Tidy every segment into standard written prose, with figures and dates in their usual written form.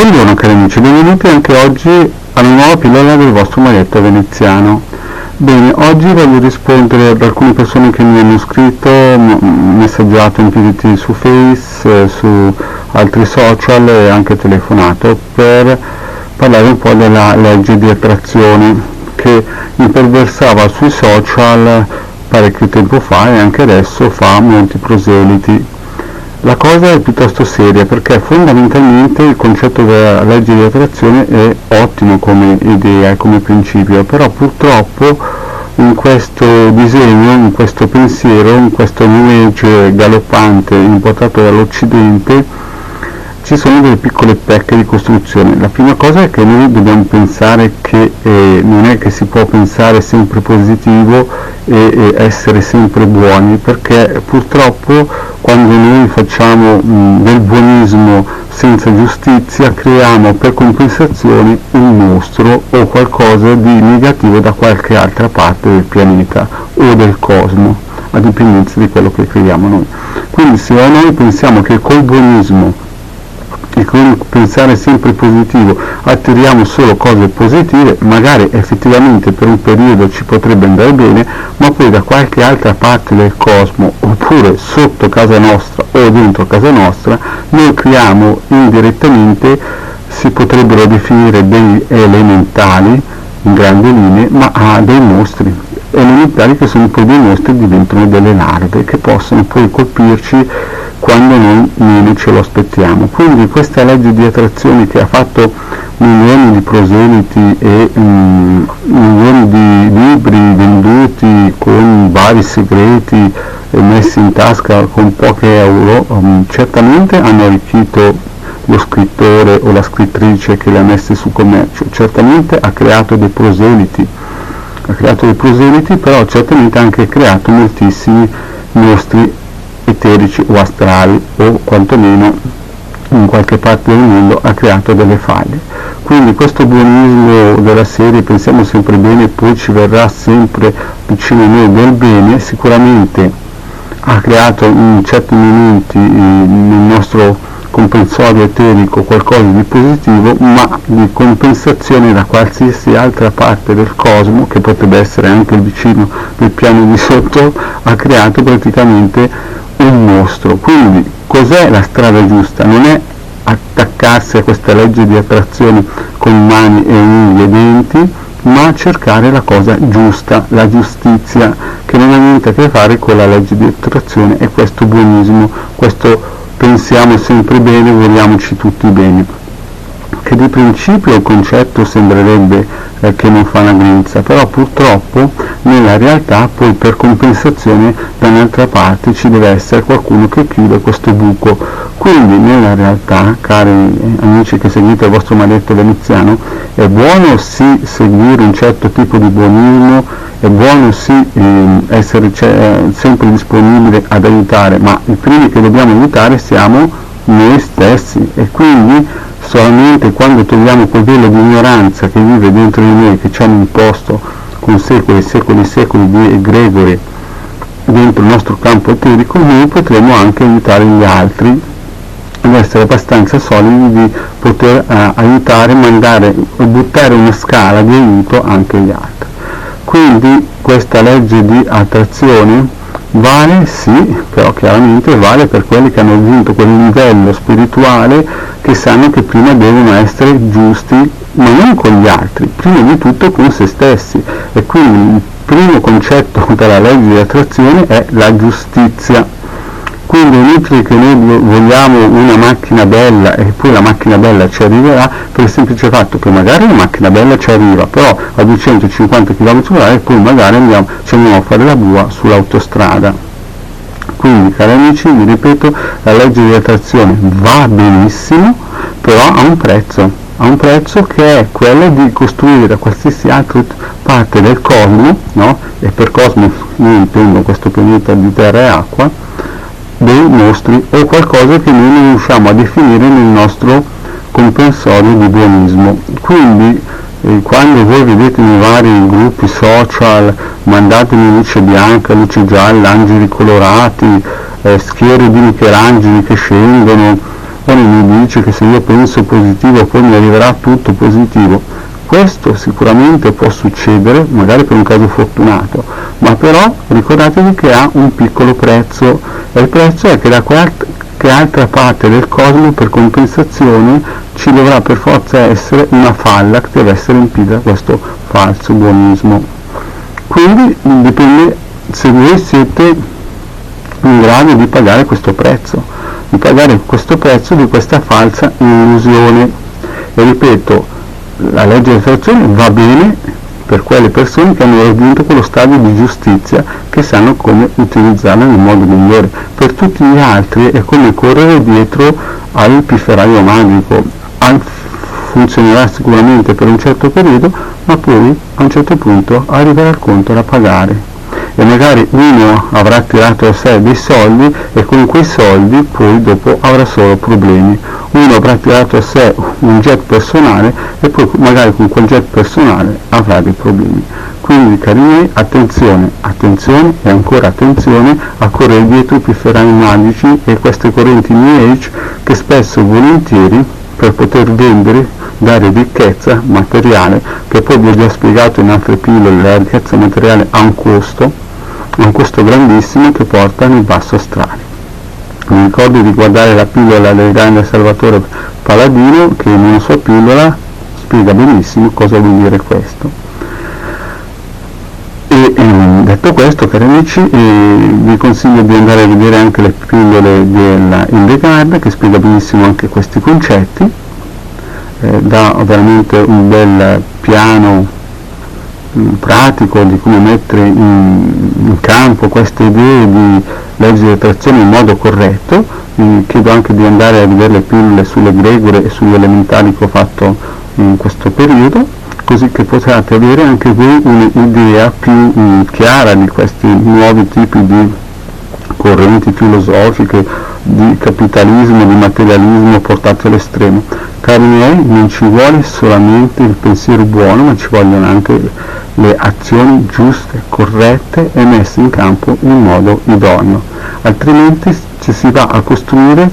Buongiorno cari amici, benvenuti anche oggi alla nuova pillola del vostro maledetto veneziano. Bene, oggi voglio rispondere ad alcune persone che mi hanno scritto, messaggiato in privato su Face, su altri social e anche telefonato per parlare un po' della legge di attrazione che imperversava sui social parecchio tempo fa e anche adesso fa molti proseliti. La cosa è piuttosto seria perché fondamentalmente il concetto della legge di attrazione è ottimo come idea e come principio, però purtroppo in questo disegno, in questo pensiero, in questo New Age galoppante importato dall'Occidente ci sono delle piccole pecche di costruzione. La prima cosa è che noi dobbiamo pensare che non è che si può pensare sempre positivo e essere sempre buoni, perché purtroppo quando noi facciamo del buonismo senza giustizia creiamo per compensazione un mostro o qualcosa di negativo da qualche altra parte del pianeta o del cosmo, a dipendenza di quello che creiamo noi. Quindi se noi pensiamo che col buonismo e con pensare sempre positivo attiriamo solo cose positive, magari effettivamente per un periodo ci potrebbe andare bene, ma poi da qualche altra parte del cosmo oppure sotto casa nostra o dentro casa nostra noi creiamo indirettamente, si potrebbero definire degli elementali in grandi linee, ma dei mostri elementari che sono poi dei mostri, diventano delle larve che possono poi colpirci quando noi meno ce lo aspettiamo. Quindi questa legge di attrazione che ha fatto milioni di proseliti e milioni di libri venduti con vari segreti messi in tasca con pochi euro, certamente hanno arricchito lo scrittore o la scrittrice che le ha messe su commercio, certamente ha creato dei proseliti, però certamente ha anche creato moltissimi mostri eterici o astrali, o quantomeno in qualche parte del mondo ha creato delle faglie. Quindi questo buonismo della serie pensiamo sempre bene, poi ci verrà sempre vicino a noi del bene, sicuramente ha creato in certi momenti nel nostro comprensorio eterico qualcosa di positivo, ma di compensazione da qualsiasi altra parte del cosmo, che potrebbe essere anche il vicino del piano di sotto, ha creato praticamente un mostro. Quindi cos'è la strada giusta? Non è attaccarsi a questa legge di attrazione con mani e unghie e denti, ma cercare la cosa giusta, la giustizia, che non ha niente a che fare con la legge di attrazione e questo buonismo, questo pensiamo sempre bene, vogliamoci tutti bene, che di principio il concetto sembrerebbe che non fa una grinza, però purtroppo nella realtà poi per compensazione da un'altra parte ci deve essere qualcuno che chiude questo buco. Quindi nella realtà, cari amici che seguite il vostro maledetto veneziano, è buono sì seguire un certo tipo di buonismo, è buono sì essere sempre disponibile ad aiutare, ma i primi che dobbiamo aiutare siamo noi stessi, e quindi solamente quando togliamo quel velo di ignoranza che vive dentro di noi, che ci hanno imposto con secoli e secoli e secoli di egregori dentro il nostro campo eterico, noi potremo anche aiutare gli altri ad essere abbastanza solidi di poter aiutare, mandare, buttare una scala di aiuto anche agli altri. Quindi questa legge di attrazione vale sì, però chiaramente vale per quelli che hanno raggiunto quel livello spirituale, che sanno che prima devono essere giusti, ma non con gli altri, prima di tutto con se stessi, e quindi il primo concetto della legge di attrazione è la giustizia. Quindi è inutile che noi vogliamo una macchina bella e poi la macchina bella ci arriverà, per il semplice fatto che magari la macchina bella ci arriva, però a 250 km/h e poi magari ci andiamo a fare la bua sull'autostrada. Quindi cari amici, vi ripeto, la legge di attrazione va benissimo, però ha un prezzo che è quello di costruire da qualsiasi altra parte del cosmo, no? E per cosmo io intendo questo pianeta di terra e acqua, dei mostri o qualcosa che noi non riusciamo a definire nel nostro comprensorio di buonismo. Quindi quando voi vedete nei vari gruppi social mandatemi luce bianca, luce gialla, angeli colorati, schiere di Michelangeli che scendono, mi dice che se io penso positivo poi mi arriverà tutto positivo. Questo sicuramente può succedere, magari per un caso fortunato, ma però ricordatevi che ha un piccolo prezzo, e il prezzo è che da qualche altra parte del cosmo, per compensazione, ci dovrà per forza essere una falla che deve essere riempita da questo falso buonismo. Quindi dipende se voi siete in grado di pagare questo prezzo, di questa falsa illusione. E ripeto, la legge dell'attrazione va bene per quelle persone che hanno raggiunto quello stadio di giustizia, che sanno come utilizzarla nel modo migliore. Per tutti gli altri è come correre dietro al pifferaio magico. Funzionerà sicuramente per un certo periodo, ma poi a un certo punto arriverà il conto da pagare, e magari uno avrà tirato a sé dei soldi e con quei soldi poi dopo avrà solo problemi. Uno avrà tirato a sé un jet personale e poi magari con quel jet personale avrà dei problemi. Quindi, cari miei, attenzione e ancora attenzione a correre dietro i pifferai magici e queste correnti New Age, che spesso e volentieri, per poter vendere, dare ricchezza materiale, che poi vi ho già spiegato in altre pillole, la ricchezza materiale ha un costo grandissimo che porta nel basso astrale. Mi ricordo di guardare la pillola del grande Salvatore Paladino, che in una sua pillola spiega benissimo cosa vuol dire questo. E detto questo, cari amici, vi consiglio di andare a vedere anche le pillole della Hildegard, che spiega benissimo anche questi concetti, dà veramente un bel piano pratico di come mettere in campo queste idee di legge di attrazione in modo corretto. Vi chiedo anche di andare a vedere le pillole sulle egregore e sugli elementali che ho fatto in questo periodo, così che possiate avere anche voi un'idea più chiara di questi nuovi tipi di correnti filosofiche, di capitalismo, di materialismo portati all'estremo. Cari miei, non ci vuole solamente il pensiero buono, ma ci vogliono anche le azioni giuste, corrette e messe in campo in modo idoneo, altrimenti ci si va a costruire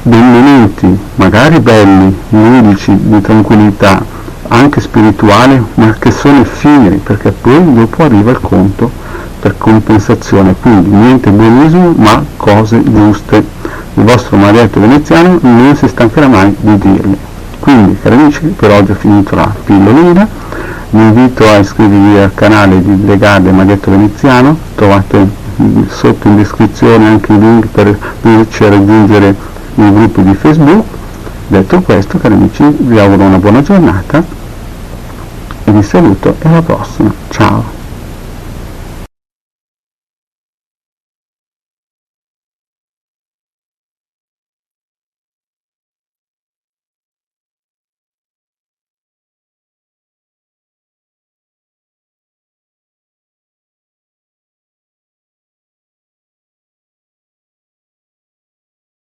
dei momenti magari belli, ludici, di tranquillità, anche spirituale, ma che sono effimeri, perché poi dopo arriva il conto per compensazione. Quindi niente buonismo, ma cose giuste. Il vostro Marietto Veneziano non si stancherà mai di dirle. Quindi, cari amici, per oggi ho finito la pillolina. Vi invito a iscrivervi al canale di Hildegard e Marietto Veneziano, trovate sotto in descrizione anche i link per venirci a raggiungere nei gruppi di Facebook. Detto questo, cari amici, vi auguro una buona giornata e vi saluto e alla prossima. Ciao!